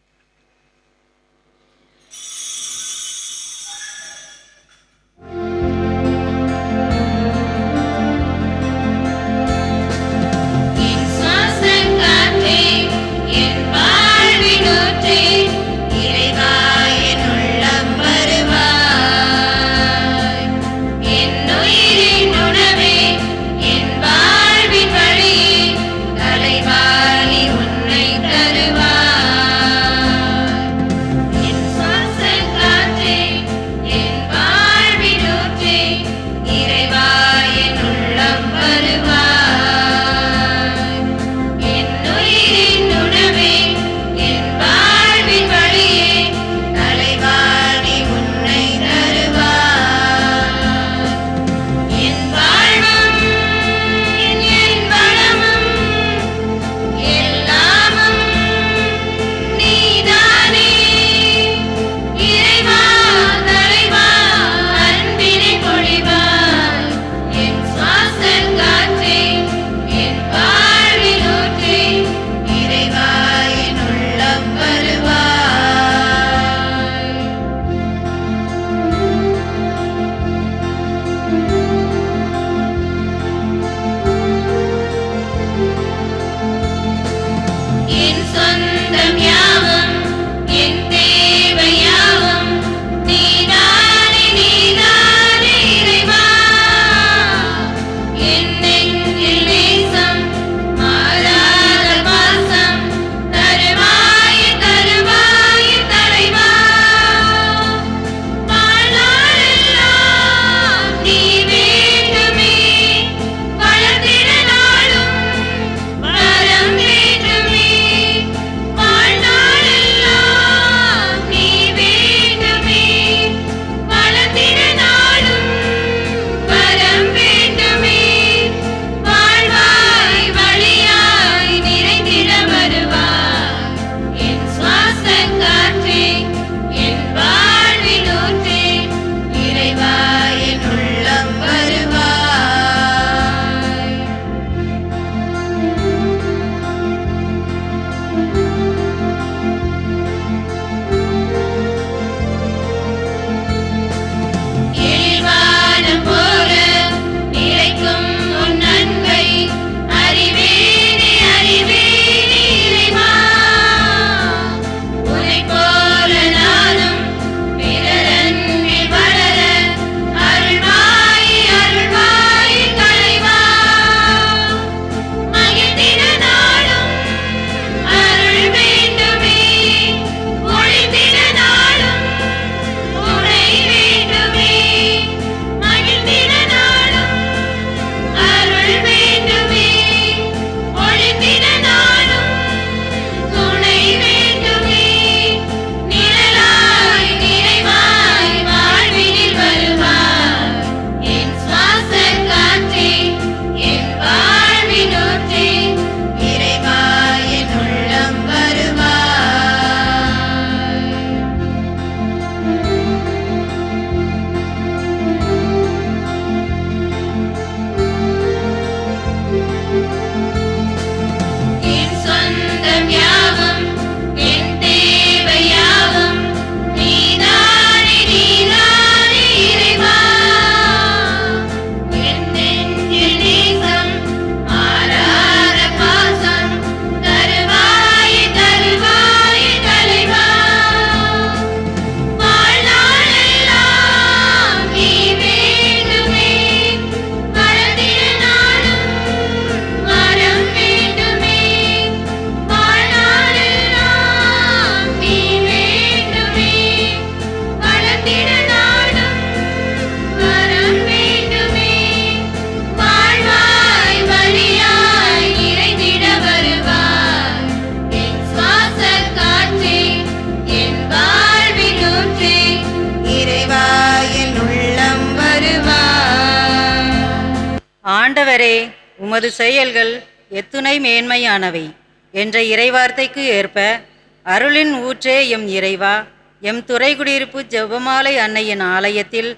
ஆண்டவரே, உமது செயல்கள் எத்துணை மேன்மையானவை என்ற இறைவார்த்தைக்கு ஏற்ப அருளின் ஊற்றே எம் இறைவா, எம் துறைக்குடியிருப்பு ஜெபமாலை அன்னையின் ஆலயத்தில்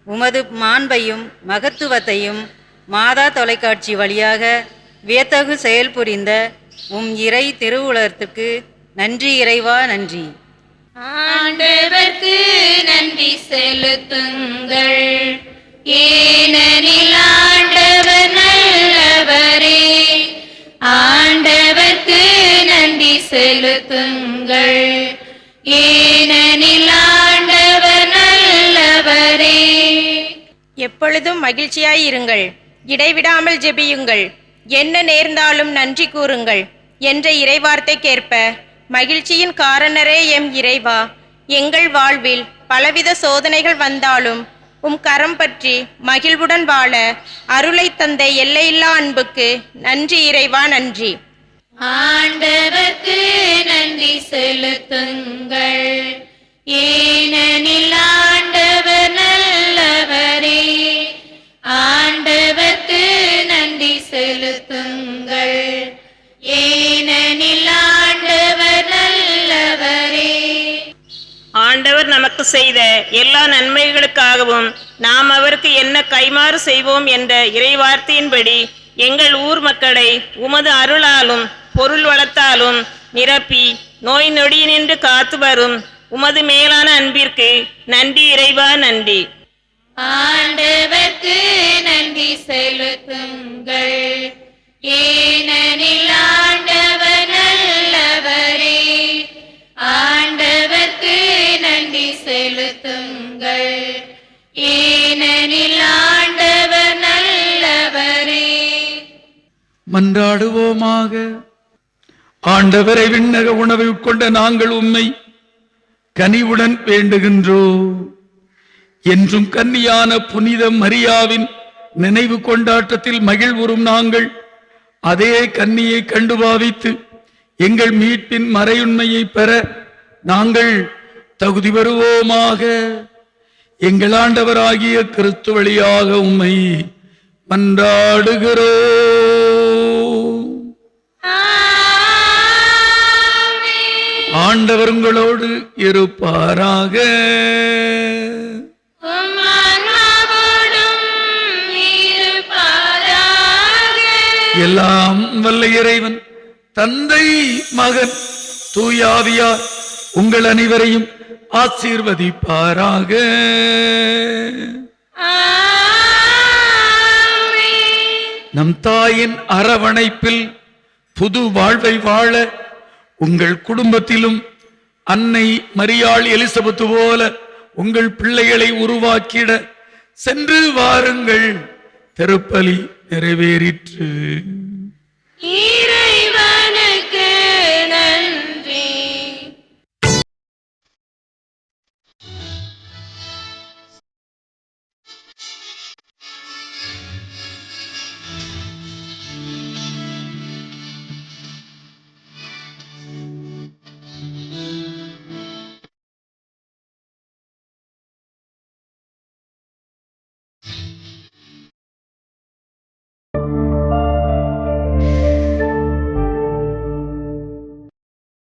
உமது மாண்பையும் மகத்துவத்தையும் மாதா தொலைக்காட்சி வழியாக வியத்தகு செயல் புரிந்த உம் இறை திருவுலகத்துக்கு நன்றி இறைவா, நன்றி. ஆண்டவர்க்கு நன்றி செலுத்துங்கள், ஏனெனில் ஆண்டவர் நல்லவரே. ஆண்டவர்க்கு நன்றி செலுத்துங்கள், ஏனெனில் ஆண்டவர் நல்லவரே. எப்பொழுதும் மகிழ்ச்சியாயிருங்கள், இடைவிடாமல் ஜெபியுங்கள், என்ன நேர்ந்தாலும் நன்றி கூறுங்கள் என்ற இறைவார்த்தைக்கேற்ப மகிழ்ச்சியின் காரணரே எம் இறைவா, எங்கள் வாழ்வில் பலவித சோதனைகள் வந்தாலும் உம் கரம் பற்றி மகிழ்வுடன் வாழ அருளை தந்த எல்லையில்லா அன்புக்கு நன்றி இறைவா, நன்றி. ஆண்டவர்க்கு நன்றி செலுத்துங்கள், ஏனெனில் ஆண்டவர் நல்லவரே. ஆண்டவர்க்கு நன்றி செலுத்துங்கள், ஏனெனில் ஆண்டவர் நல்லவரே. ஆண்டவர் நமக்கு செய்த எல்லா நன்மைகளுக்காகவும் நாம் அவருக்கு என்ன கைமாறு செய்வோம் என்ற இறைவார்த்தையின்படி எங்கள் ஊர் மக்களை உமது அருளாலும் பொருள் வளத்தாலும் நிரப்பி நோய் நொடியினின்று காத்து வரும் உமது மேலான அன்பிற்கு நன்றி இறைவா, நன்றி. ஆண்டவர்க்கு நன்றி செலுத்துங்கள், ஏனெனில் ஆண்டவர் நல்லவரே. ஆண்டவர்க்கு நன்றி செலுத்துங்கள், ஏனெனில் ஆண்டவர் நல்லவரே. மன்றாடுவோமாக. ஆண்டவரை, விண்ணக உணவை உட்கொண்ட நாங்கள் உம்மை கனிவுடன் வேண்டுகின்றோம். என்றும் கன்னியான புனித மரியாவின் நினைவு கொண்டாட்டத்தில் மகிழ்வுறும் நாங்கள் அதே கன்னியை கண்டு பாவித்து எங்கள் மீட்பின் மறையுண்மையை பெற நாங்கள் தகுதி பெறுவோமாக. எங்கள் ஆண்டவராகிய கிறிஸ்து வழியாக உம்மை மன்றாடுகிறோம். ஆண்டவர் உங்களோடு இருப்பாராக. எல்லாம் வல்ல இறைவன் தந்தை, மகன், தூயாவியார் உங்கள் அனைவரையும் ஆசீர்வதிப்பாராக. நம் தாயின் அரவணைப்பில் புது வாழ்வை வாழ உங்கள் குடும்பத்திலும் அன்னை மரியாள் எலிசபெத்து போல உங்கள் பிள்ளைகளை உருவாக்கிட சென்று வாருங்கள். திருப்பலி நிறைவேறிற்று. இறைவா